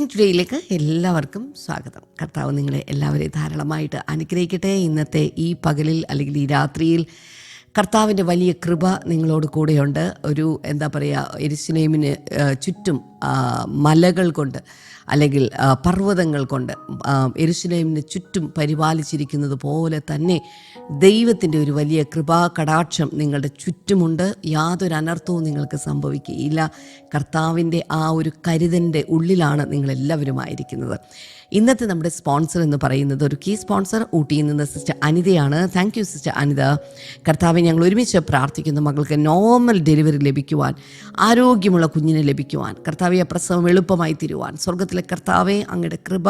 Blessing ടുഡേയിലേക്ക് എല്ലാവർക്കും സ്വാഗതം. കർത്താവ് നിങ്ങളെ എല്ലാവരെയും ധാരാളമായിട്ട് അനുഗ്രഹിക്കട്ടെ. ഇന്നത്തെ ഈ പകലിൽ അല്ലെങ്കിൽ ഈ രാത്രിയിൽ കർത്താവിൻ്റെ വലിയ കൃപ നിങ്ങളോട് കൂടെയുണ്ട്. ഒരു എന്താ പറയുക, യെരുശലേമിന് ചുറ്റും മലകൾ കൊണ്ട് അല്ലെങ്കിൽ പർവ്വതങ്ങൾ കൊണ്ട് യെരുശലേമിന് ചുറ്റും പരിപാലിച്ചിരിക്കുന്നത് പോലെ തന്നെ ദൈവത്തിൻ്റെ ഒരു വലിയ കൃപാ കടാക്ഷം നിങ്ങളുടെ ചുറ്റുമുണ്ട്. യാതൊരു അനർത്ഥവും നിങ്ങൾക്ക് സംഭവിക്കുകയില്ല. കർത്താവിൻ്റെ ആ ഒരു കരുതലിൻ്റെ ഉള്ളിലാണ് നിങ്ങളെല്ലാവരും ആയിരിക്കുന്നത്. ഇന്നത്തെ നമ്മുടെ സ്പോൺസർ എന്ന് പറയുന്നത് ഒരു കീ സ്പോൺസർ ഊട്ടിയിൽ നിന്ന് സിസ്റ്റർ അനിതയാണ്. Thank you sister Anita. കർത്താവെ, ഞങ്ങൾ ഒരുമിച്ച് പ്രാർത്ഥിക്കുന്നു മകൾക്ക് നോർമൽ ഡെലിവറി ലഭിക്കുവാൻ, ആരോഗ്യമുള്ള കുഞ്ഞിനെ ലഭിക്കുവാൻ, കർത്താവെ ആ പ്രസവം എളുപ്പമായി തീരുവാൻ സ്വർഗത്തിലെ കർത്താവെ അങ്ങയുടെ കൃപ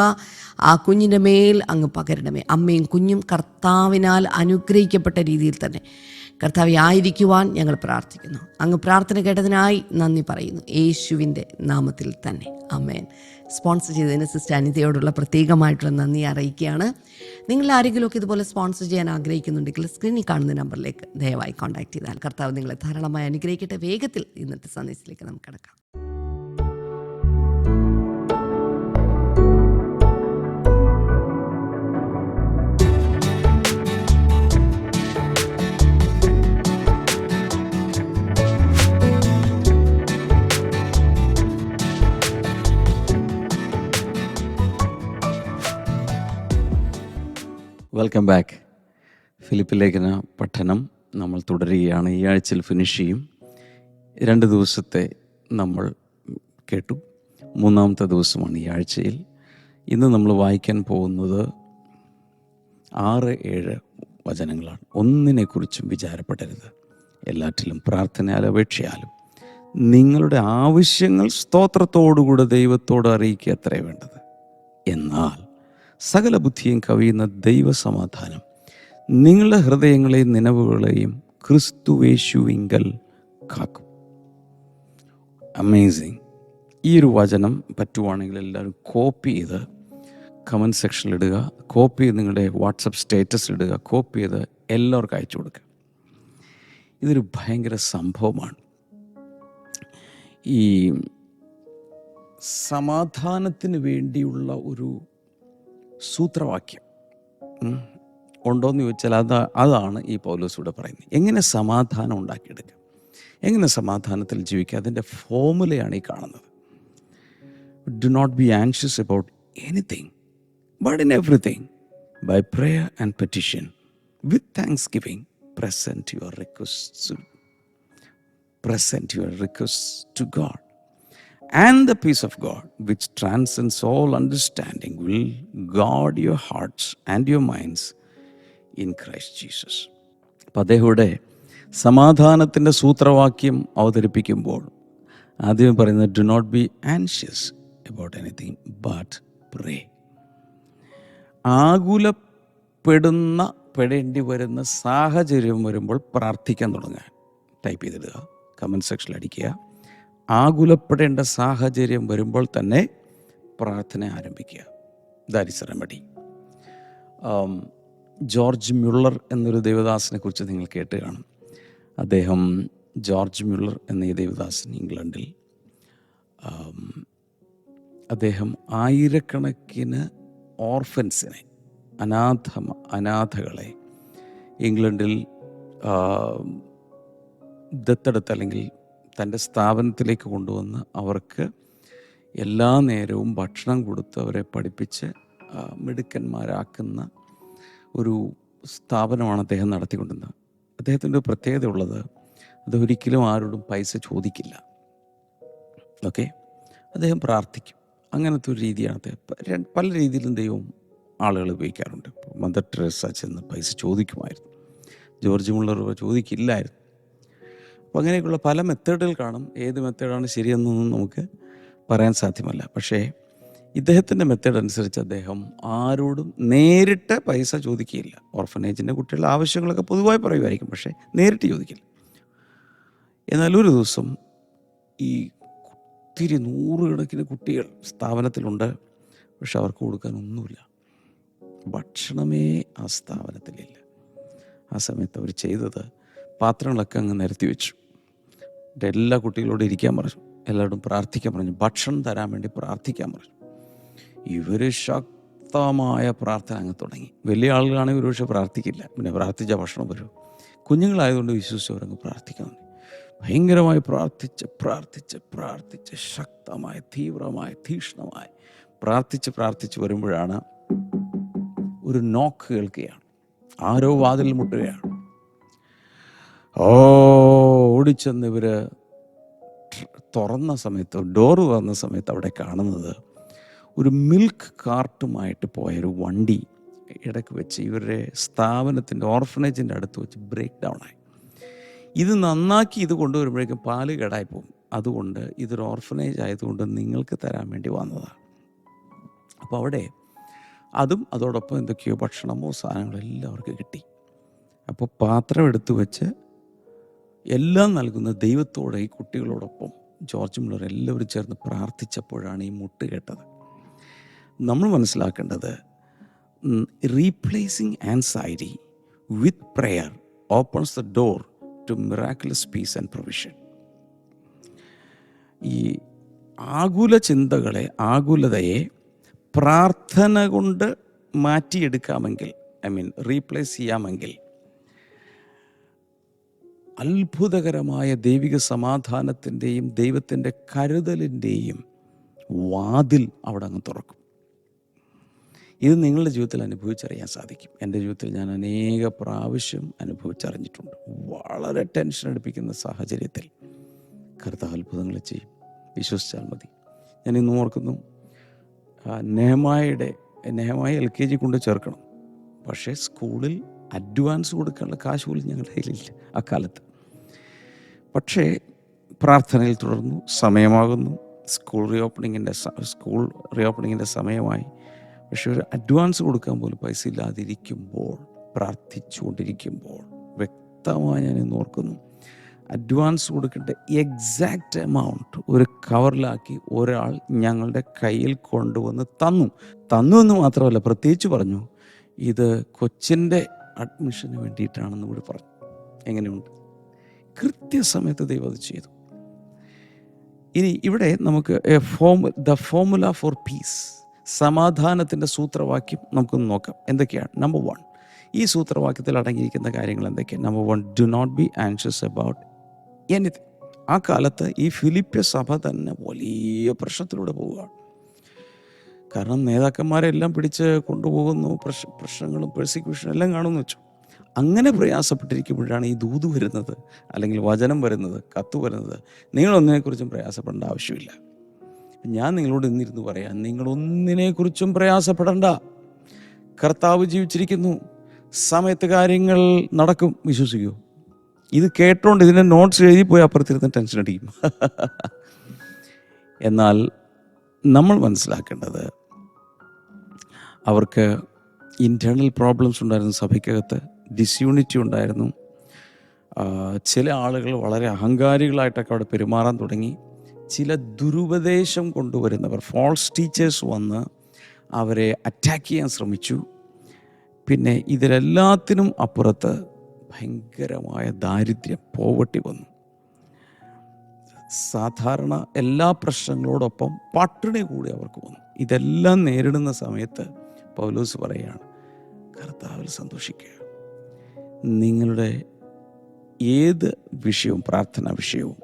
ആ കുഞ്ഞിൻ്റെ മേൽ അങ്ങ് പകരണമേ. അമ്മയും കുഞ്ഞും കർത്താവിനാൽ അനുഗ്രഹിക്കപ്പെട്ട രീതിയിൽ തന്നെ കർത്താവെ ആയിരിക്കുവാൻ ഞങ്ങൾ പ്രാർത്ഥിക്കുന്നു. അങ്ങ് പ്രാർത്ഥന കേട്ടതിനായി നന്ദി പറയുന്നു, യേശുവിൻ്റെ നാമത്തിൽ തന്നെ ആമേൻ. സ്പോൺസർ ചെയ്തതിന് സിസ്റ്റർ അനിതയോടുള്ള പ്രത്യേകമായിട്ടുള്ള നന്ദി അറിയിക്കുകയാണ്. നിങ്ങൾ ആരെങ്കിലുമൊക്കെ ഇതുപോലെ സ്പോൺസർ ചെയ്യാൻ ആഗ്രഹിക്കുന്നുണ്ടെങ്കിൽ സ്ക്രീനിൽ കാണുന്ന നമ്പറിലേക്ക് ദയവായി കോൺടാക്ട് ചെയ്താൽ കർത്താവ് നിങ്ങളെ ധാരാളമായി അനുഗ്രഹിക്കട്ടെ. വേഗത്തിൽ ഇന്നത്തെ സന്ദേശത്തിലേക്ക് നമുക്ക് കടക്കാം. Welcome back. ഫിലിപ്പി ലേഖന പഠനം നമ്മൾ തുടരുകയാണ്. ഈ ആഴ്ചയിൽ ഫിനിഷ് ചെയ്യും. 2 ദിവസത്തെ നമ്മൾ കേട്ടു. 3-ാമത്തെ ദിവസമാണ് ഈ ആഴ്ചയിൽ. ഇന്ന് നമ്മൾ വായിക്കാൻ പോകുന്നത് 6-7 വചനങ്ങളാണ്. ഒന്നിനെക്കുറിച്ചും വിചാരപ്പെടരുത്, എല്ലാറ്റിലും പ്രാർത്ഥനയാലും അപേക്ഷയാലും നിങ്ങളുടെ ആവശ്യങ്ങൾ സ്തോത്രത്തോടുകൂടെ ദൈവത്തോട് അറിയിക്കുക അത്രേ വേണ്ടത്. എന്നാൽ സകല ബുദ്ധിയും കവിയുന്ന ദൈവസമാധാനം നിങ്ങളുടെ ഹൃദയങ്ങളെയും നിലവുകളെയും ക്രിസ്തുവേശുവിങ്കൽ കാക്കും. അമേസിങ്. ഈ ഒരു വചനം പറ്റുവാണെങ്കിൽ എല്ലാവരും കോപ്പി ചെയ്ത് കമൻറ്റ് സെക്ഷനിൽ ഇടുക. കോപ്പി ചെയ്ത് നിങ്ങളുടെ വാട്സപ്പ് സ്റ്റേറ്റസിൽ ഇടുക. കോപ്പി ചെയ്ത് എല്ലാവർക്കും അയച്ചു കൊടുക്കുക. ഇതൊരു ഭയങ്കര സംഭവമാണ്. ഈ സമാധാനത്തിന് വേണ്ടിയുള്ള ഒരു സൂത്രവാക്യം ഉണ്ടോയെന്ന് ചോദിച്ചാൽ അതാണ് ഈ പൗലോസ് ഇവിടെ പറയുന്നത്. എങ്ങനെ സമാധാനം ഉണ്ടാക്കിയെടുക്കാം, എങ്ങനെ സമാധാനത്തിൽ ജീവിക്കുക, അതിൻ്റെ ഫോർമുലയാണ് ഈ കാണുന്നത്. Do not be anxious about anything but in everything by prayer and petition with thanksgiving present your request to God. And the peace of God, which transcends all understanding, will guard your hearts and your minds in Christ Jesus. അപ്പം അദ്ദേഹയുടെ സമാധാനത്തിൻ്റെ സൂത്രവാക്യം അവതരിപ്പിക്കുമ്പോൾ ആദ്യം പറയുന്നത് do not be anxious about anything but pray. പെടേണ്ടി വരുന്ന സാഹചര്യം വരുമ്പോൾ പ്രാർത്ഥിക്കാൻ തുടങ്ങുക. ടൈപ്പ് ചെയ്തിടുക, കമൻറ്റ് സെക്ഷനിൽ അടിക്കുക. ആകുലപ്പെടേണ്ട സാഹചര്യം വരുമ്പോൾ തന്നെ പ്രാർത്ഥന ആരംഭിക്കുക. That is a remedy. George Muller എന്നൊരു ദേവദാസിനെ കുറിച്ച് നിങ്ങൾ കേട്ട് കാണും. ജോർജ് മ്യുള്ളർ എന്ന ഈ ദേവദാസൻ ഇംഗ്ലണ്ടിൽ അദ്ദേഹം ആയിരക്കണക്കിന് ഓർഫൻസിനെ, അനാഥകളെ ഇംഗ്ലണ്ടിൽ ദത്തെടുത്ത് അല്ലെങ്കിൽ തൻ്റെ സ്ഥാപനത്തിലേക്ക് കൊണ്ടുവന്ന് അവർക്ക് എല്ലാ നേരവും ഭക്ഷണം കൊടുത്ത് അവരെ പഠിപ്പിച്ച് മിടുക്കന്മാരാക്കുന്ന ഒരു സ്ഥാപനമാണ് അദ്ദേഹം നടത്തിക്കൊണ്ടിരുന്നത്. അദ്ദേഹത്തിൻ്റെ ഒരു പ്രത്യേകത ഉള്ളത്, അത് ഒരിക്കലും ആരോടും പൈസ ചോദിക്കില്ല. ഓക്കെ, അദ്ദേഹം പ്രാർത്ഥിക്കും. അങ്ങനത്തെ ഒരു രീതിയാണ് അദ്ദേഹം. പല രീതിയിലും ദൈവം ആളുകൾ ഉപയോഗിക്കാറുണ്ട്. മദർ ടെരേസ ചെന്ന് പൈസ ചോദിക്കുമായിരുന്നു, ജോർജ് മുള്ളർ ചോദിക്കില്ലായിരുന്നു. അപ്പോൾ അങ്ങനെയൊക്കെയുള്ള പല മെത്തേഡുകൾ കാണും. ഏത് മെത്തേഡാണ് ശരിയെന്നൊന്നും നമുക്ക് പറയാൻ സാധ്യമല്ല. പക്ഷേ ഇദ്ദേഹത്തിൻ്റെ മെത്തേഡ് അനുസരിച്ച് അദ്ദേഹം ആരോടും നേരിട്ട് പൈസ ചോദിക്കുകയില്ല. ഓർഫനേജിൻ്റെ കുട്ടികളുടെ ആവശ്യങ്ങളൊക്കെ പൊതുവായി പറയുമായിരിക്കും, പക്ഷേ നേരിട്ട് ചോദിക്കില്ല. എന്നാൽ ഒരു ദിവസം ഈ ഒത്തിരി 100 കണക്കിന് കുട്ടികൾ സ്ഥാപനത്തിലുണ്ട്. പക്ഷെ അവർക്ക് കൊടുക്കാനൊന്നുമില്ല. ഭക്ഷണമേ ആ സ്ഥാപനത്തിലില്ല. ആ സമയത്ത് അവർ ചെയ്തത് പാത്രങ്ങളൊക്കെ അങ്ങ് നിരത്തി വെച്ചു. എല്ലാ കുട്ടികളോടും ഇരിക്കാൻ പറഞ്ഞു, എല്ലാവരോടും പ്രാർത്ഥിക്കാൻ പറഞ്ഞു, ഭക്ഷണം തരാൻ വേണ്ടി പ്രാർത്ഥിക്കാൻ പറഞ്ഞു. ഇവർ ശക്തമായ പ്രാർത്ഥന അങ്ങ് തുടങ്ങി. വലിയ ആളുകളാണെങ്കിൽ ഒരു പക്ഷേ പ്രാർത്ഥിക്കില്ല, പിന്നെ പ്രാർത്ഥിച്ച ഭക്ഷണം വരും. കുഞ്ഞുങ്ങളായതുകൊണ്ട് വിശ്വസിച്ചവരങ്ങ് പ്രാർത്ഥിക്കുന്നു. ഭയങ്കരമായി പ്രാർത്ഥിച്ച് പ്രാർത്ഥിച്ച് പ്രാർത്ഥിച്ച് ശക്തമായ തീവ്രമായ തീക്ഷ്ണമായി പ്രാർത്ഥിച്ച് വരുമ്പോഴാണ് ഒരു നോക്ക് കേൾക്കുകയാണ്. ആരോ വാതിൽ മുട്ടുകയാണ്. ഓടിച്ചെന്ന് ഇവർ തുറന്ന സമയത്ത്, ഡോറ് തുറന്ന സമയത്ത് അവിടെ കാണുന്നത് ഒരു മിൽക്ക് കാർട്ടുമായിട്ട് പോയൊരു വണ്ടി ഇടയ്ക്ക് വെച്ച് ഇവരുടെ സ്ഥാപനത്തിൻ്റെ ഓർഫനേജിൻ്റെ അടുത്ത് വെച്ച് ബ്രേക്ക് ഡൗൺ ആയി. ഇത് നന്നാക്കി ഇത് കൊണ്ടുവരുമ്പോഴേക്കും പാല് കേടായി പോകും. അതുകൊണ്ട് ഇതൊരു ഓർഫനേജ് ആയതുകൊണ്ട് നിങ്ങൾക്ക് തരാൻ വേണ്ടി വന്നതാണ്. അപ്പോൾ അവിടെ അതും അതോടൊപ്പം എന്തൊക്കെയോ ഭക്ഷണമോ സാധനങ്ങളോ എല്ലാവർക്കും കിട്ടി. അപ്പോൾ പാത്രം എടുത്തു വെച്ച് എല്ലാം നൽകുന്ന ദൈവത്തോടെ ഈ കുട്ടികളോടൊപ്പം ജോർജ് മുള്ളർ എല്ലാവരും ചേർന്ന് പ്രാർത്ഥിച്ചപ്പോഴാണ് ഈ മുട്ട് കേട്ടത്. നമ്മൾ മനസ്സിലാക്കേണ്ടത്, replacing anxiety with prayer opens the door to miraculous peace and provision. ഈ ആകുല ചിന്തകളെ, ആകുലതയെ പ്രാർത്ഥന കൊണ്ട് മാറ്റിയെടുക്കാമെങ്കിൽ, റീപ്ലേസ് ചെയ്യാമെങ്കിൽ അത്ഭുതകരമായ ദൈവിക സമാധാനത്തിൻ്റെയും ദൈവത്തിൻ്റെ കരുതലിൻ്റെയും വാതിൽ അവിടെ അങ്ങ് തുറക്കും. ഇത് നിങ്ങളുടെ ജീവിതത്തിൽ അനുഭവിച്ചറിയാൻ സാധിക്കും. എൻ്റെ ജീവിതത്തിൽ ഞാൻ അനേക പ്രാവശ്യം അനുഭവിച്ചറിഞ്ഞിട്ടുണ്ട്. വളരെ ടെൻഷൻ അടുപ്പിക്കുന്ന സാഹചര്യത്തിൽ കർത്താവ് അത്ഭുതങ്ങൾ ചെയ്യും. വിശ്വസിച്ചാൽ മതി. ഞാൻ ഇന്ന് ഓർക്കുന്നു, നെഹമായ LKG കൊണ്ട് ചേർക്കണം. പക്ഷേ സ്കൂളിൽ അഡ്വാൻസ് കൊടുക്കാനുള്ള കാശ് പോലും ഞങ്ങളുടെ കയ്യിലില്ല അക്കാലത്ത്. പക്ഷേ പ്രാർത്ഥനയിൽ തുടർന്നു. സമയമാകുന്നു, സ്കൂൾ റീഓപ്പണിങ്ങിൻ്റെ സമയമായി. പക്ഷെ ഒരു അഡ്വാൻസ് കൊടുക്കാൻ പോലും പൈസ ഇല്ലാതിരിക്കുമ്പോൾ, പ്രാർത്ഥിച്ചുകൊണ്ടിരിക്കുമ്പോൾ വ്യക്തമായി ഞാൻ ഇന്ന് ഓർക്കുന്നു, അഡ്വാൻസ് കൊടുക്കേണ്ട എക്സാക്റ്റ് എമൗണ്ട് ഒരു കവറിലാക്കി ഒരാൾ ഞങ്ങളുടെ കയ്യിൽ കൊണ്ടുവന്ന് തന്നു എന്ന് മാത്രമല്ല, പ്രത്യേകിച്ച് പറഞ്ഞു, ഇത് കൊച്ചിൻ്റെ അഡ്മിഷന് വേണ്ടിയിട്ടാണെന്ന് കൂടി പറഞ്ഞു. എങ്ങനെയുണ്ട്? കൃത്യസമയത്ത് ദൈവം അത് ചെയ്തു. ഇനി ഇവിടെ നമുക്ക് ദ ഫോർമുല ഫോർ പീസ്, സമാധാനത്തിൻ്റെ സൂത്രവാക്യം നമുക്കൊന്ന് നോക്കാം. എന്തൊക്കെയാണ്? നമ്പർ 1, ഈ സൂത്രവാക്യത്തിൽ അടങ്ങിയിരിക്കുന്ന കാര്യങ്ങൾ എന്തൊക്കെയാണ്? Number 1, do not be anxious about anything. ആ കാലത്ത് ഈ ഫിലിപ്പ്യ സഭ തന്നെ വലിയ പ്രശ്നത്തിലൂടെ പോവുകയാണ്. കാരണം നേതാക്കന്മാരെല്ലാം പിടിച്ച് കൊണ്ടുപോകുന്നു, പ്രശ്നങ്ങളും പെർസിക്യൂഷനും എല്ലാം കാണുമെന്ന് വെച്ചു. അങ്ങനെ പ്രയാസപ്പെട്ടിരിക്കുമ്പോഴാണ് ഈ ദൂത് വരുന്നത്, അല്ലെങ്കിൽ വചനം വരുന്നത്, കത്ത് വരുന്നത്. നിങ്ങളൊന്നിനെക്കുറിച്ചും പ്രയാസപ്പെടേണ്ട ആവശ്യമില്ല. ഞാൻ നിങ്ങളോട് ഇന്നിരുന്ന് പറയാം, നിങ്ങളൊന്നിനെക്കുറിച്ചും പ്രയാസപ്പെടണ്ട. കർത്താവ് ജീവിച്ചിരിക്കുന്നു. സമയത്ത് കാര്യങ്ങൾ നടക്കും. വിശ്വസിക്കൂ. ഇത് കേട്ടോണ്ട് ഇതിൻ്റെ നോട്ട്സ് എഴുതി പോയി അപ്പുറത്തിരുന്ന് ടെൻഷൻ അടിക്കും. എന്നാൽ നമ്മൾ മനസ്സിലാക്കേണ്ടത്, അവർക്ക് ഇൻറ്റേർണൽ പ്രോബ്ലംസ് ഉണ്ടായിരുന്നു. സഭയ്ക്കകത്ത് ഡിസ്യൂണിറ്റി ഉണ്ടായിരുന്നു. ചില ആളുകൾ വളരെ അഹങ്കാരികളായിട്ടൊക്കെ അവിടെ പെരുമാറാൻ തുടങ്ങി. ചില ദുരുപദേശം കൊണ്ടുവരുന്നവർ, ഫോൾസ് ടീച്ചേഴ്സ് വന്ന് അവരെ അറ്റാക്ക് ചെയ്യാൻ ശ്രമിച്ചു. പിന്നെ ഇതിലെല്ലാത്തിനും അപ്പുറത്ത് ഭയങ്കരമായ ദാരിദ്ര്യം, പോവർട്ടി വന്നു. സാധാരണ എല്ലാ പ്രശ്നങ്ങളോടൊപ്പം പട്ടിണി കൂടി അവർക്ക് വന്നു. ഇതെല്ലാം നേരിടുന്ന സമയത്ത് പൗലോസ് പറയുകയാണ്, കർത്താവിൽ സന്തോഷിക്കുക. നിങ്ങളുടെ ഏത് വിഷയവും, പ്രാർത്ഥനാ വിഷയവും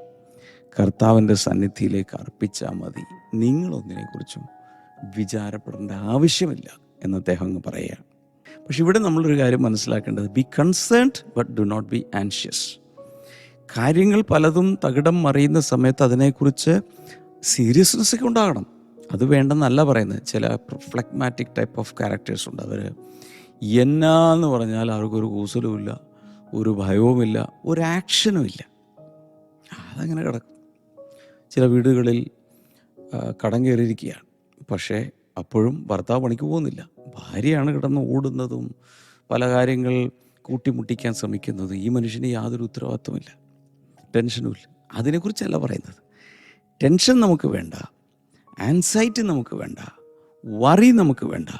കർത്താവിൻ്റെ സന്നിധിയിലേക്ക് അർപ്പിച്ചാൽ മതി. നിങ്ങളൊന്നിനെക്കുറിച്ചും വിചാരപ്പെടേണ്ട ആവശ്യമില്ല എന്ന് അദ്ദേഹം അങ്ങ് പറയുകയാണ്. പക്ഷെ ഇവിടെ നമ്മളൊരു കാര്യം മനസ്സിലാക്കേണ്ടത്, be concerned but do not be anxious. കാര്യങ്ങൾ പലതും തകിടം മറിയുന്ന സമയത്ത് അതിനെക്കുറിച്ച് സീരിയസ്നെസ് ഒക്കെ ഉണ്ടാകണം. അത് വേണ്ടെന്നല്ല പറയുന്നത്. ചില ഫ്ലെഗ്മാറ്റിക് ടൈപ്പ് ഓഫ് ക്യാരക്ടേഴ്സ് ഉണ്ട്. അവർ എന്നാന്ന് പറഞ്ഞാൽ അവർക്കൊരു കൂസലുമില്ല, ഒരു ഭയവുമില്ല, ഒരു ആക്ഷനും ഇല്ല. അതങ്ങനെ കിടക്കും. ചില വീടുകളിൽ കടം കയറിയിരിക്കുകയാണ്, പക്ഷേ അപ്പോഴും ഭർത്താവ് പണിക്ക് പോകുന്നില്ല. ഭാര്യയാണ് കിടന്ന് ഓടുന്നതും പല കാര്യങ്ങൾ കൂട്ടിമുട്ടിക്കാൻ ശ്രമിക്കുന്നതും. ഈ മനുഷ്യന് യാതൊരു ഉത്തരവാദിത്വമില്ല, ടെൻഷനുമില്ല. അതിനെക്കുറിച്ചല്ല പറയുന്നത്. ടെൻഷൻ നമുക്ക് വേണ്ട, ആൻസൈറ്റി നമുക്ക് വേണ്ട, വറി നമുക്ക് വേണ്ട.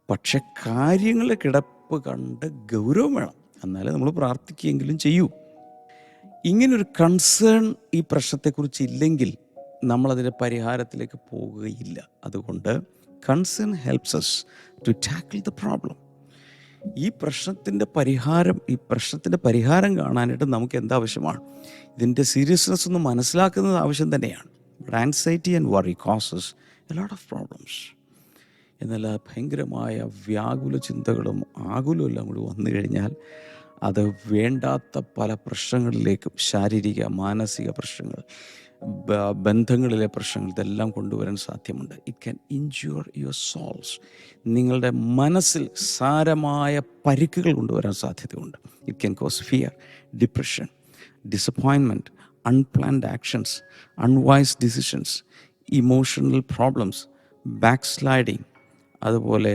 പക്ഷെ കാര്യങ്ങളുടെ കിടപ്പ് കണ്ട് ഗൗരവം വേണം. എന്നാലേ നമ്മൾ പ്രാർത്ഥിക്കുകയെങ്കിലും ചെയ്യൂ. ഇങ്ങനൊരു കൺസേൺ ഈ പ്രശ്നത്തെക്കുറിച്ച് ഇല്ലെങ്കിൽ നമ്മളതിൻ്റെ പരിഹാരത്തിലേക്ക് പോകുകയില്ല. അതുകൊണ്ട് concern helps us to tackle the problem. ഈ പ്രശ്നത്തിൻ്റെ പരിഹാരം കാണാനായിട്ട് നമുക്ക് എന്താവശ്യമാണ്? ഇതിൻ്റെ സീരിയസ്നെസ് ഒന്ന് മനസ്സിലാക്കുന്നത് ആവശ്യം തന്നെയാണ്. But anxiety and worry causes a lot of problems. എന്നാൽ ഭയങ്കരമായ വ്യാകുല ചിന്തകളും ആകുലവും എല്ലാം കൂടി വന്നു കഴിഞ്ഞാൽ അത് വേണ്ടാത്ത പല പ്രശ്നങ്ങളിലേക്കും, ശാരീരിക മാനസിക പ്രശ്നങ്ങൾ, ബന്ധങ്ങളിലെ പ്രശ്നങ്ങൾ, ഇതെല്ലാം കൊണ്ടുവരാൻ സാധ്യമുണ്ട്. It can injure your souls. നിങ്ങളുടെ മനസ്സിൽ സാരമായ പരിക്കുകൾ കൊണ്ടുവരാൻ സാധ്യതയുണ്ട്. It can cause fear, depression, disappointment, unplanned actions, unwise decisions, emotional problems, back sliding, അതുപോലെ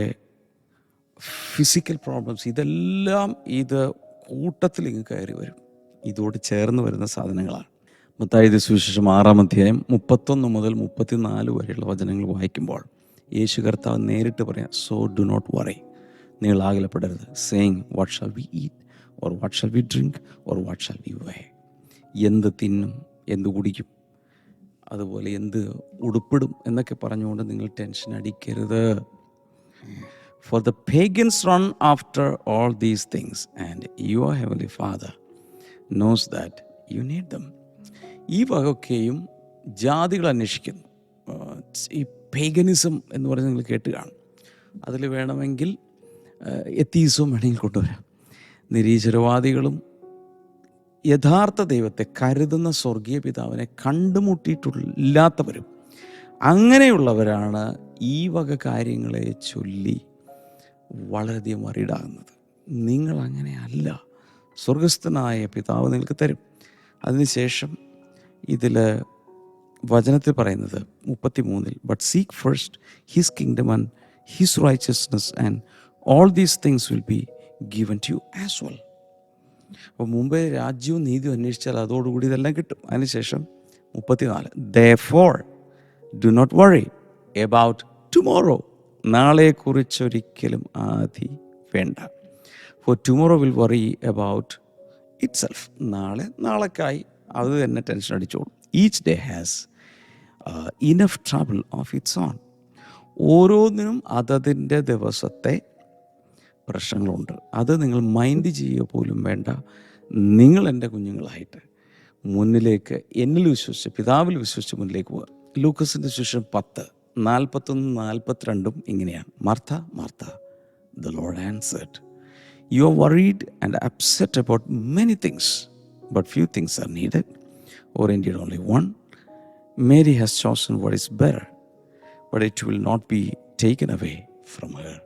ഫിസിക്കൽ പ്രോബ്ലംസ്. ഇതെല്ലാം ഇത് കൂട്ടത്തിൽ ഇങ്ങ് കയറി വരും. ഇതോട് ചേർന്ന് വരുന്ന സാധനങ്ങളാണ്. മത്തായി സുവിശേഷം 6-ാം അധ്യായം 31 മുതൽ 34 വരെയുള്ള വചനങ്ങൾ വായിക്കുമ്പോൾ യേശു കർത്താവ് നേരിട്ട് പറയാം, സോ ഡു നോട്ട് വറി, നിങ്ങൾ ആകുലപ്പെടരുത്, saying what shall we eat or what shall we drink or what shall we wear. എന്ത് തിന്നും, എന്ത് കുടിക്കും, അതുപോലെ എന്ത് ഉടുപ്പിടും എന്നൊക്കെ പറഞ്ഞുകൊണ്ട് നിങ്ങൾ ടെൻഷൻ അടിക്കരുത്. For the pagans run after all these things and your heavenly Father knows that you need them. ഈ വകയൊക്കെയും ജാതികൾ അന്വേഷിക്കുന്നു. ഈ പേഗനിസം എന്ന് പറയുന്നത് നിങ്ങൾ കേട്ട് കാണും. അതിൽ വേണമെങ്കിൽ എത്തീസവും വേണമെങ്കിൽ കൊണ്ടുവരാം. നിരീശ്വരവാദികളും യഥാർത്ഥ ദൈവത്തെ കരുതുന്ന സ്വർഗീയ പിതാവിനെ കണ്ടുമുട്ടിയിട്ടില്ലാത്തവരും അങ്ങനെയുള്ളവരാണ് ഈ വക കാര്യങ്ങളെ ചൊല്ലി വളരെയധികം വറീഡാകുന്നത്. നിങ്ങൾ അങ്ങനെ അല്ല. സ്വർഗസ്ഥനായ പിതാവ് നിങ്ങൾക്ക് തരും. അതിനുശേഷം ഇതിൽ വചനത്തിൽ പറയുന്നത് 33 but seek first his kingdom and his righteousness and all these things will be given to you as well. അപ്പോൾ മുമ്പേ രാജ്യവും നീതിയും അന്വേഷിച്ചാൽ അതോടുകൂടി ഇതെല്ലാം കിട്ടും. അതിനുശേഷം 34 therefore do not worry about tomorrow. നാളെക്കുറിച്ചൊരിക്കലും ആധി വേണ്ട. for tomorrow will worry about itself. നാളെക്കായി അത് തന്നെ tension അടിച്ചോളും. each day has enough trouble of its own. ഓരോന്നിനും അതതിൻ്റെ ദിവസത്തെ പ്രശ്നങ്ങളുണ്ട്. അത് നിങ്ങൾ മൈൻഡ് ചെയ്യുക പോലും വേണ്ട. നിങ്ങൾ എൻ്റെ കുഞ്ഞുങ്ങളായിട്ട് മുന്നിലേക്ക് എന്നിൽ വിശ്വസിച്ച്, പിതാവിൽ വിശ്വസിച്ച് മുന്നിലേക്ക് പോകുക. ലൂക്കസിൻ്റെ സുവിശേഷം 10:41-42 ഇങ്ങനെയാണ്. Martha, Martha, the Lord answered, you are worried and upset about many things, but few things are needed, or indeed only one. Mary has chosen what is better, but it will not be taken away from her.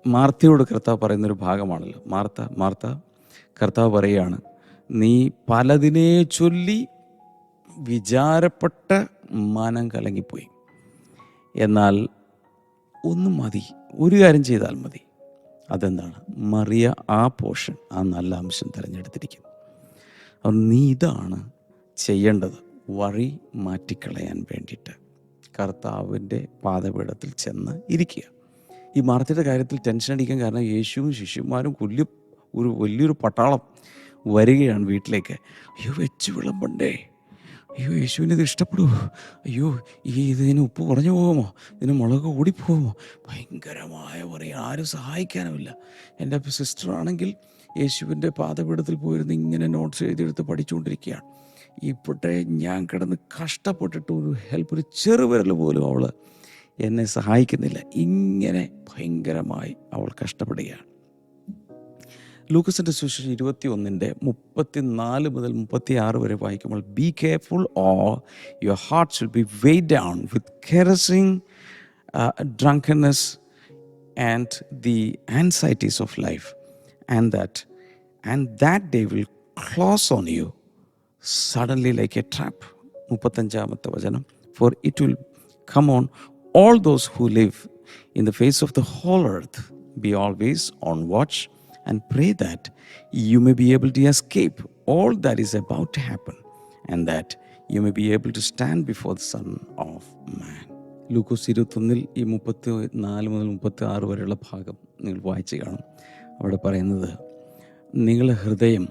മാർത്തയോട് കർത്താവ് പറയുന്നൊരു ഭാഗമാണല്ലോ. Martha, Martha, കർത്താവ് പറയുകയാണ്, നീ പലതിനെ ചൊല്ലി വിചാരപ്പെട്ട് മനം കലങ്ങിപ്പോയി. എന്നാൽ ഒന്നും മതി, ഒരു കാര്യം ചെയ്താൽ മതി. അതെന്താണ്? മറിയ ആ പോർഷൻ, ആ നല്ല അംശം തിരഞ്ഞെടുത്തിരിക്കുന്നു. അപ്പം നീ ഇതാണ് ചെയ്യേണ്ടത്. വറി മാറ്റിക്കളയാൻ വേണ്ടിയിട്ട് കർത്താവിൻ്റെ പാദപീഠത്തിൽ ചെന്ന് ഇരിക്കുക. ഈ മാർത്തയുടെ കാര്യത്തിൽ ടെൻഷൻ അടിക്കാൻ കാരണം യേശുവും ശിഷ്യന്മാരും വലിയൊരു പട്ടാളം വരികയാണ് വീട്ടിലേക്ക്. അയ്യോ, വെച്ച് വിളമ്പണ്ടേ, അയ്യോ യേശുവിന് ഇത് ഇഷ്ടപ്പെടുമോ, അയ്യോ ഇതിന് ഉപ്പ് കുറഞ്ഞു പോകുമോ, ഇതിന് മുളക് കൂടിപ്പോകുമോ, ഭയങ്കരമായ പറയും. ആരും സഹായിക്കാനുമില്ല. എൻ്റെ സിസ്റ്ററാണെങ്കിൽ യേശുവിൻ്റെ പാദപീഠത്തിൽ പോയിരുന്ന് ഇങ്ങനെ നോട്ട്സ് എഴുതിയെടുത്ത് പഠിച്ചുകൊണ്ടിരിക്കുകയാണ്. ഇപ്പോഴത്തെ ഞാൻ കിടന്ന് കഷ്ടപ്പെട്ടിട്ട് ഒരു ഹെൽപ്പ്, ഒരു ചെറുവിരൽ പോലും അവൾ എന്നെ സഹായിക്കുന്നില്ല. ഇങ്ങനെ ഭയങ്കരമായി അവൾ കഷ്ടപ്പെടുകയാണ്. ലൂക്കസിൻ്റെ സുവിശേഷം 21:34 മുതൽ 36 വരെ വായിക്കുമ്പോൾ, be careful or your heart should be weighed down with carousing drunkenness and the anxieties of life and that day will close on you suddenly like a trap. 35-ാമത്തെ വചനം, for it will come on all those who live in the face of the whole earth. Be always on watch and pray that you may be able to escape all that is about to happen and that you may be able to stand before the Son of Man. ലൂക്കോസ് 21 ഈ 34 മുതൽ 36 വരെയുള്ള ഭാഗം നിങ്ങൾ വായിച്ച് കാണും. അവിടെ പറയുന്നത്, നിങ്ങളുടെ ഹൃദയം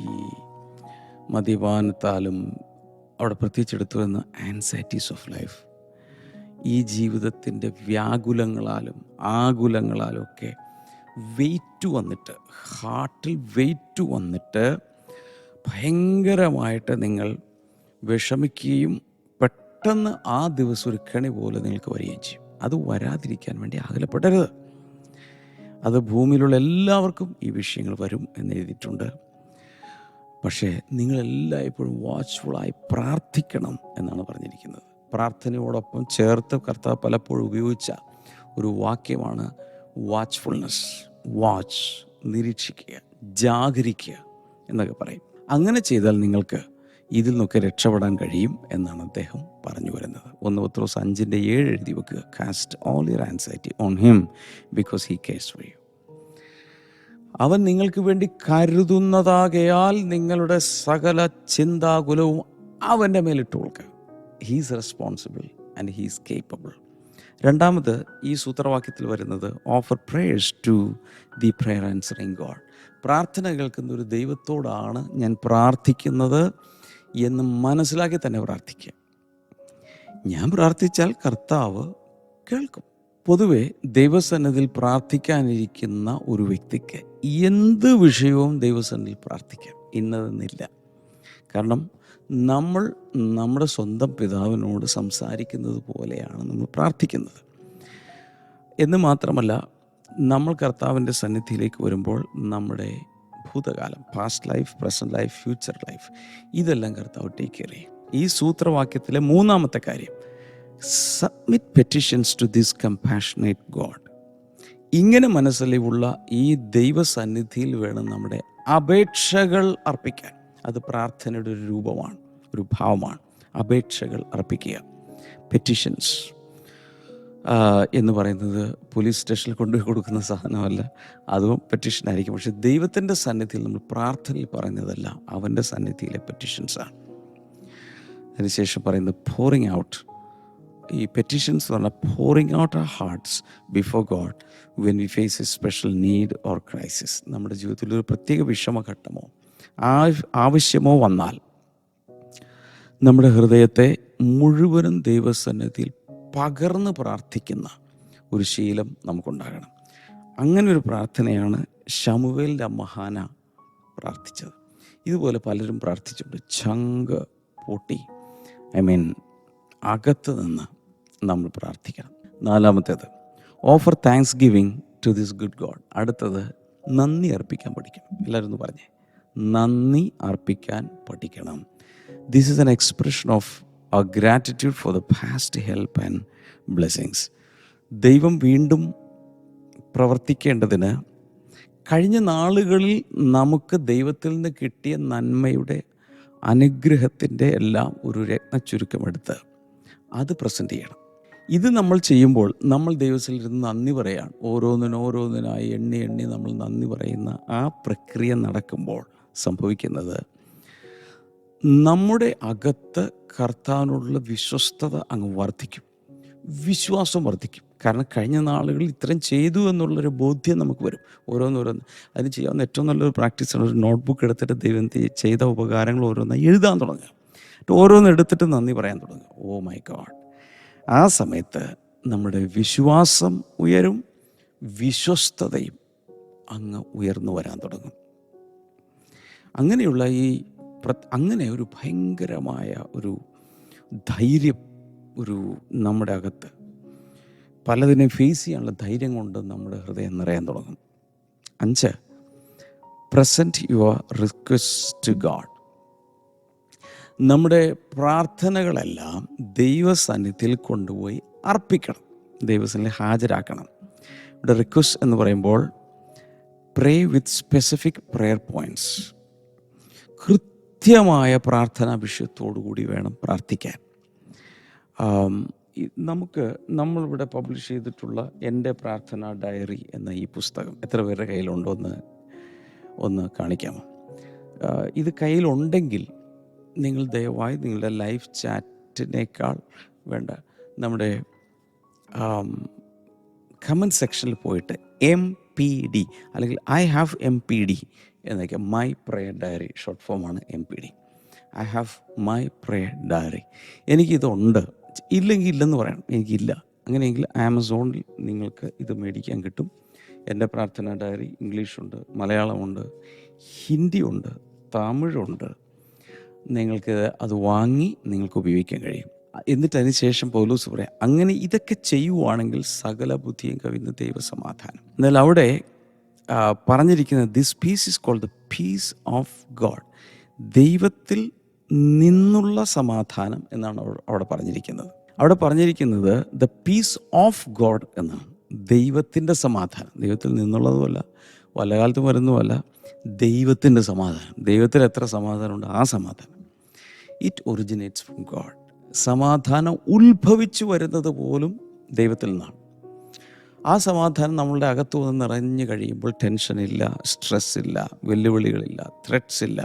ഈ മദ്യപാനത്താലും അവിടെ പ്രത്യേകിച്ച് എടുത്തു വന്ന ആൻസൈറ്റീസ് ഓഫ് ലൈഫ്, ഈ ജീവിതത്തിൻ്റെ വ്യാകുലങ്ങളാലും ആകുലങ്ങളാലും ഒക്കെ വെയിറ്റ് വന്നിട്ട്, ഹാർട്ടിൽ വെയിറ്റ് വന്നിട്ട് ഭയങ്കരമായിട്ട് നിങ്ങൾ വിഷമിക്കുകയും പെട്ടെന്ന് ആ ദിവസം ഒരു കെണി പോലെ നിങ്ങൾക്ക് വരികയും ചെയ്യും. അത് വരാതിരിക്കാൻ വേണ്ടി അകലപ്പെടരുത്. അത് ഭൂമിയിലുള്ള എല്ലാവർക്കും ഈ വിഷയങ്ങൾ വരും എന്ന് എഴുതിയിട്ടുണ്ട്. പക്ഷേ നിങ്ങളെല്ലായ്പ്പോഴും വാച്ച്ഫുള്ളായി പ്രാർത്ഥിക്കണം എന്നാണ് പറഞ്ഞിരിക്കുന്നത്. പ്രാർത്ഥനയോടൊപ്പം ചേർത്ത് കർത്താവ് പലപ്പോഴും ഉപയോഗിച്ച ഒരു വാക്യമാണ് വാച്ച്ഫുൾനെസ്. വാച്ച്, നിരീക്ഷിക്കുക, ജാഗരിക്കുക എന്നൊക്കെ പറയും. അങ്ങനെ ചെയ്താൽ നിങ്ങൾക്ക് ഇതിൽ നിന്നൊക്കെ രക്ഷപ്പെടാൻ കഴിയും എന്നാണ് അദ്ദേഹം പറഞ്ഞു വരുന്നത്. 1 പത്രോസ് 5:7 എഴുതി വെക്കുക. Cast all your anxiety on him because he cares for you. അവൻ നിങ്ങൾക്ക് വേണ്ടി കരുതുന്നതാകയാൽ നിങ്ങളുടെ സകല ചിന്താകുലവും അവൻ്റെ മേലിട്ട് കൊടുക്കുക. He's responsible and he's capable. രണ്ടാമത് ഈ സൂത്രവാക്യത്തിൽ വരുന്നത് offer prayers to the prayer answering God. പ്രാർത്ഥന കേൾക്കുന്ന ഒരു ദൈവത്തോടാണ് ഞാൻ പ്രാർത്ഥിക്കുന്നത് എന്ന് മനസ്സിലാക്കി തന്നെ പ്രാർത്ഥിക്കുക. ഞാൻ പ്രാർത്ഥിച്ചാൽ കർത്താവ് കേൾക്കും. പൊതുവെ ദൈവസന്നിധിയിൽ പ്രാർത്ഥിക്കാനിരിക്കുന്ന ഒരു വ്യക്തിക്ക് എന്ത് വിഷയവും ദൈവസന്നിധിയിൽ പ്രാർത്ഥിക്കാം, ഇന്നതെന്നില്ല. കാരണം നമ്മൾ നമ്മുടെ സ്വന്തം പിതാവിനോട് സംസാരിക്കുന്നത് പോലെയാണ് നമ്മൾ പ്രാർത്ഥിക്കുന്നത്. എന്ന് മാത്രമല്ല, നമ്മൾ കർത്താവിൻ്റെ സന്നിധിയിലേക്ക് വരുമ്പോൾ നമ്മുടെ ഭൂതകാലം, past life, present life, future life, ഇതെല്ലാം കർത്താവ് ടേക്ക് കെയർ ചെയ്യും. ഈ സൂത്രവാക്യത്തിലെ മൂന്നാമത്തെ കാര്യം, submit petitions to this compassionate God. ഇങ്ങനെ മനസ്സിലുള്ള ഈ ദൈവസന്നിധിയിൽ വേണം നമ്മുടെ അപേക്ഷകൾ അർപ്പിക്കാൻ. അത് പ്രാർത്ഥനയുടെ ഒരു രൂപമാണ്, ഒരു ഭാവമാണ്. അപേക്ഷകൾ അർപ്പിക്കുക. പെറ്റിഷൻസ് എന്ന് പറയുന്നത് പോലീസ് സ്റ്റേഷനിൽ കൊണ്ടുപോയി കൊടുക്കുന്ന സാധനമല്ല, അതും പെറ്റിഷനായിരിക്കും. പക്ഷെ ദൈവത്തിൻ്റെ സന്നിധിയിൽ നമ്മൾ പ്രാർത്ഥനയിൽ പറയുന്നതല്ല, അവൻ്റെ സന്നിധിയിലെ പെറ്റിഷൻസാണ്. അതിനുശേഷം പറയുന്നത് പോറിങ് ഔട്ട്. ഈ പെറ്റിഷൻസ് എന്ന് പറഞ്ഞാൽ pouring out our hearts before God when we face a special need or crisis. നമ്മുടെ ജീവിതത്തിൽ ഒരു പ്രത്യേക വിഷമഘട്ടമോ ആവശ്യമോ വന്നാൽ നമ്മുടെ ഹൃദയത്തെ മുഴുവനും ദൈവസന്നിധിയിൽ പകർന്ന് പ്രാർത്ഥിക്കുന്ന ഒരു ശീലം നമുക്കുണ്ടാകണം. അങ്ങനെ ഒരു പ്രാർത്ഥനയാണ് ശമൂവേലിൻ്റെ അമ്മ ഹാന പ്രാർത്ഥിച്ചത്. ഇതുപോലെ പലരും പ്രാർത്ഥിച്ചിട്ടുണ്ട്. ചങ്ക് പൊട്ടി, അകത്ത് നിന്ന് നമ്മൾ പ്രാർത്ഥിക്കണം. നാലാമത്തേത് offer thanksgiving to this good God. അടുത്തത് നന്ദി അർപ്പിക്കാൻ പഠിക്കണം. എല്ലാവരും ഒന്ന് പറഞ്ഞേ, നന്ദി അർപ്പിക്കാൻ പഠിക്കണം. This is N expression of our gratitude for the past help and blessings. ദൈവം വീണ്ടും പ്രവർത്തിക്കേണ്ടതിന് കഴിഞ്ഞ നാളുകളിൽ നമുക്ക് ദൈവത്തിൽ നിന്ന് കിട്ടിയ നന്മയുടെ അനുഗ്രഹത്തിൻ്റെ എല്ലാം ഒരു രത്നച്ചുരുക്കമെടുത്ത് അത് പ്രസൻറ്റ് ചെയ്യണം. ഇത് നമ്മൾ ചെയ്യുമ്പോൾ നമ്മൾ ദൈവത്തിൽ ഇരുന്ന് നന്ദി പറയാണ്. ഓരോന്നിനായി എണ്ണി നമ്മൾ നന്ദി പറയുന്ന ആ പ്രക്രിയ നടക്കുമ്പോൾ സംഭവിക്കുന്നത് നമ്മുടെ അകത്ത് കർത്താവിനുള്ള വിശ്വസ്തത അങ്ങ് വർദ്ധിക്കും, വിശ്വാസം വർദ്ധിക്കും. കാരണം കഴിഞ്ഞ നാളുകളിൽ ഇത്രയും ചെയ്തു എന്നുള്ളൊരു ബോധ്യം നമുക്ക് വരും. ഓരോന്നോരോന്ന് അതിന് ചെയ്യാവുന്ന ഏറ്റവും നല്ലൊരു പ്രാക്ടീസാണ് ഒരു നോട്ട്ബുക്ക് എടുത്തിട്ട് ദൈവം ചെയ്ത ഉപകാരങ്ങൾ ഓരോന്നായി എഴുതാൻ തുടങ്ങുക. ഓരോന്ന് എടുത്തിട്ട് നന്ദി പറയാൻ തുടങ്ങുക. Oh my God. ആ സമയത്ത് നമ്മുടെ വിശ്വാസം ഉയരും, വിശ്വസ്തതയും അങ്ങ് ഉയർന്നു വരാൻ തുടങ്ങും. അങ്ങനെയുള്ള അങ്ങനെ ഒരു ഭയങ്കരമായ ഒരു ധൈര്യം നമ്മുടെ അകത്ത് പലതിനെ ഫേസ് ചെയ്യാനുള്ള ധൈര്യം കൊണ്ട് നമ്മുടെ ഹൃദയം നിറയാൻ തുടങ്ങും. 5, present your request to God. നമ്മുടെ പ്രാർത്ഥനകളെല്ലാം ദൈവസന്നിധിയിൽ കൊണ്ടുപോയി അർപ്പിക്കണം, ദൈവസന്നിധിയിൽ ഹാജരാക്കണം. ഇവിടെ റിക്വസ്റ്റ് എന്ന് പറയുമ്പോൾ പ്രേ വിത്ത് സ്പെസിഫിക് പ്രെയർ പോയിൻറ്റ്സ്. കൃത്യമായ പ്രാർത്ഥനാ വിഷയത്തോടുകൂടി വേണം പ്രാർത്ഥിക്കാൻ. നമ്മളിവിടെ പബ്ലിഷ് ചെയ്തിട്ടുള്ള എൻ്റെ പ്രാർത്ഥനാ ഡയറി എന്ന ഈ പുസ്തകം എത്ര പേരുടെ കയ്യിലുണ്ടോ ഒന്ന് കാണിക്കാമോ? ഇത് കയ്യിലുണ്ടെങ്കിൽ നിങ്ങൾ ദയവായി നിങ്ങളുടെ ലൈവ് ചാറ്റിനേക്കാൾ വേണ്ട നമ്മുടെ കമൻറ്റ് സെക്ഷനിൽ പോയിട്ട് MPD അല്ലെങ്കിൽ I have MPD എന്നൊക്കെ മൈ പ്രേയർ ഡയറി ഷോർട്ട് ഫോമാണ് MPD. I have my prayer diary. എനിക്കിതുണ്ട്. ഇല്ലെങ്കിൽ ഇല്ലെന്ന് പറയണം, എനിക്കില്ല. അങ്ങനെയെങ്കിൽ ആമസോണിൽ നിങ്ങൾക്ക് ഇത് മേടിക്കാൻ കിട്ടും. എൻ്റെ പ്രാർത്ഥന ഡയറി ഇംഗ്ലീഷുണ്ട്, മലയാളമുണ്ട്, ഹിന്ദിയുണ്ട്, തമിഴുണ്ട്. നിങ്ങൾക്ക് അത് വാങ്ങി നിങ്ങൾക്ക് ഉപയോഗിക്കാൻ കഴിയും. എന്നിട്ട് അതിന് ശേഷം പൗലോസ് പറയാം, അങ്ങനെ ഇതൊക്കെ ചെയ്യുവാണെങ്കിൽ സകല ബുദ്ധിയും കവിയുന്ന ദൈവസമാധാനം. എന്നാൽ അവിടെ പറഞ്ഞിരിക്കുന്നത് this peace is called the peace of God. ദൈവത്തിൽ നിന്നുള്ള സമാധാനം എന്നാണ് അവിടെ പറഞ്ഞിരിക്കുന്നത്. അവിടെ പറഞ്ഞിരിക്കുന്നത് ദ പീസ് ഓഫ് ഗോഡ് എന്നാണ്. ദൈവത്തിൻ്റെ സമാധാനം, ദൈവത്തിൽ നിന്നുള്ളതുമല്ല, വല്ല കാലത്തും വരുന്നതുമല്ല, ദൈവത്തിൻ്റെ സമാധാനം. ദൈവത്തിൽ എത്ര സമാധാനമുണ്ട്, ആ സമാധാനം ഇറ്റ് ഒറിജിനേറ്റ്സ് ഫ്രം ഗോഡ്. സമാധാനം ഉത്ഭവിച്ചു വരുന്നത് പോലും ദൈവത്തിൽ നിന്നാണ്. ആ സമാധാനം നമ്മളുടെ അകത്തു വന്ന് നിറഞ്ഞു കഴിയുമ്പോൾ ടെൻഷനില്ല, സ്ട്രെസ്സില്ല, വെല്ലുവിളികളില്ല, ത്രെറ്റ്സ് ഇല്ല.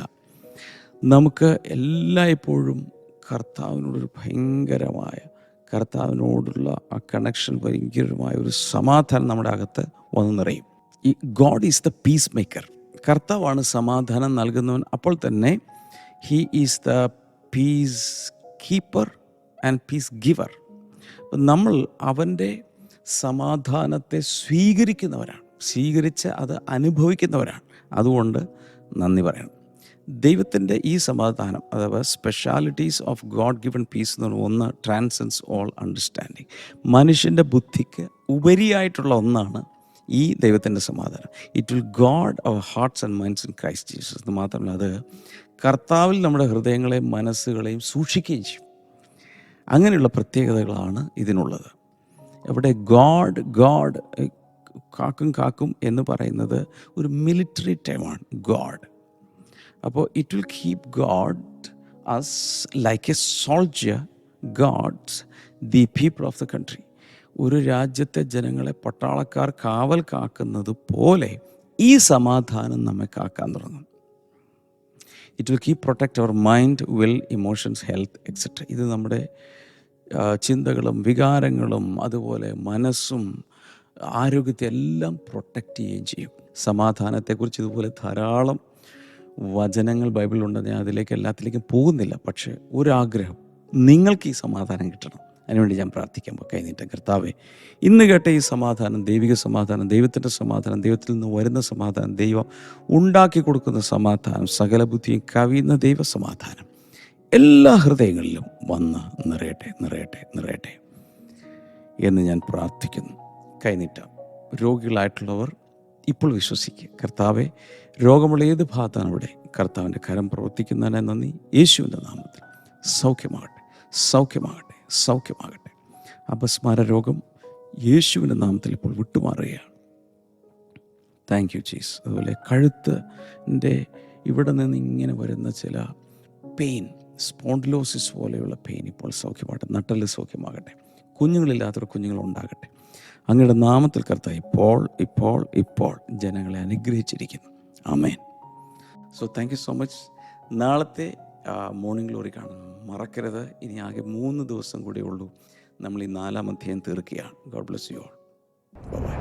നമുക്ക് എല്ലായ്പ്പോഴും കർത്താവിനോടൊരു ഭയങ്കരമായ, കർത്താവിനോടുള്ള ആ കണക്ഷൻ, ഭയങ്കരമായ ഒരു സമാധാനം നമ്മുടെ അകത്ത് വന്ന് നിറയും. ഈ God is the peace maker. കർത്താവാണ് സമാധാനം നൽകുന്നവൻ. അപ്പോൾ തന്നെ he is the peace keeper and piece giver. നമ്മൾ അവൻ്റെ സമാധാനത്തെ സ്വീകരിക്കുന്നവരാണ്, സ്വീകരിച്ച് അത് അനുഭവിക്കുന്നവരാണ്. അതുകൊണ്ട് നന്ദി പറയണം. ദൈവത്തിൻ്റെ ഈ സമാധാനം, അഥവാ specialities of God given peace എന്ന് പറഞ്ഞാൽ ഒന്ന് ട്രാൻസെൻസ് ഓൾ അണ്ടർസ്റ്റാൻഡിങ്. മനുഷ്യൻ്റെ ബുദ്ധിക്ക് ഉപരിയായിട്ടുള്ള ഒന്നാണ് ഈ ദൈവത്തിൻ്റെ സമാധാനം. It will guard our hearts and minds in Christ Jesus. എന്ന് മാത്രമല്ല, അത് കർത്താവിൽ നമ്മുടെ ഹൃദയങ്ങളെയും മനസ്സുകളെയും സൂക്ഷിക്കുകയും ചെയ്യും. അങ്ങനെയുള്ള പ്രത്യേകതകളാണ് ഇതിനുള്ളത്. അവിടെ ഗോഡ് കാക്കും എന്ന് പറയുന്നത് ഒരു മിലിറ്ററി ടൈമാണ് ഗോഡ്. അപ്പോൾ it will keep God as like a soldier guards the people of the country. ഒരു രാജ്യത്തെ ജനങ്ങളെ പട്ടാളക്കാർ കാവൽ കാക്കുന്നത് പോലെ ഈ സമാധാനം നമ്മെ കാക്കാൻ തുടങ്ങും. It will keep protect our mind, will, emotions, health etcetera. ഇത് നമ്മുടെ ചിന്തകളും വികാരങ്ങളും അതുപോലെ മനസ്സും ആരോഗ്യത്തെ എല്ലാം പ്രൊട്ടക്റ്റ് ചെയ്യുകയും ചെയ്യും. സമാധാനത്തെക്കുറിച്ച് ഇതുപോലെ ധാരാളം വചനങ്ങൾ ബൈബിളിലുണ്ട്. ഞാൻ അതിലേക്ക് എല്ലാത്തിലേക്കും പോകുന്നില്ല. പക്ഷേ ഒരാഗ്രഹം, നിങ്ങൾക്ക് ഈ സമാധാനം കിട്ടണം. അതിനുവേണ്ടി ഞാൻ പ്രാർത്ഥിക്കാൻ കൈനീട്ടം. കർത്താവേ, ഇന്ന് കേട്ട ഈ സമാധാനം, ദൈവിക സമാധാനം, ദൈവത്തിൻ്റെ സമാധാനം, ദൈവത്തിൽ നിന്ന് വരുന്ന സമാധാനം, ദൈവം ഉണ്ടാക്കി കൊടുക്കുന്ന സമാധാനം, സകല ബുദ്ധിയും കവിയുന്ന ദൈവസമാധാനം എല്ലാ ഹൃദയങ്ങളിലും വന്ന് നിറയട്ടെ, നിറയട്ടെ, നിറയട്ടെ എന്ന് ഞാൻ പ്രാർത്ഥിക്കുന്നു. കൈനീട്ടാം. രോഗികളായിട്ടുള്ളവർ ഇപ്പോൾ വിശ്വസിക്കുക. കർത്താവെ, രോഗമുള്ള ഏത് ഭാഗത്താണ് ഇവിടെ കർത്താവിൻ്റെ കരം പ്രവർത്തിക്കുന്നതിനെ നന്ദി. യേശുവിൻ്റെ നാമത്തിൽ സൗഖ്യമാകട്ടെ, സൗഖ്യമാകട്ടെ, സൗഖ്യമാകട്ടെ. അപസ്മാര രോഗം യേശുവിൻ്റെ നാമത്തിൽ ഇപ്പോൾ വിട്ടുമാറുകയാണ്. Thank you Jees. അതുപോലെ കഴുത്തിൻ്റെ ഇവിടെ നിന്ന് ഇങ്ങനെ വരുന്ന ചില പെയിൻ, സ്പോണ്ടിലോസിസ് പോലെയുള്ള പെയിൻ ഇപ്പോൾ സൗഖ്യമാകട്ടെ. നട്ടല് സൗഖ്യമാകട്ടെ. കുഞ്ഞുങ്ങളില്ലാത്തവർ കുഞ്ഞുങ്ങളുണ്ടാകട്ടെ. അങ്ങയുടെ നാമത്തിൽ കർത്താവ് ഇപ്പോൾ ഇപ്പോൾ ഇപ്പോൾ ജനങ്ങളെ അനുഗ്രഹിച്ചിരിക്കുന്നു. ആമേൻ. So thank you so much. നാളത്തെ മോർണിംഗ് ഗ്ലോറി കാണാൻ മറക്കരുത്. ഇനി ആകെ 3 ദിവസം കൂടെ ഉള്ളൂ. നമ്മൾ ഈ 4-ാം അധ്യായം തീർക്കുകയാണ്. God bless you all. By.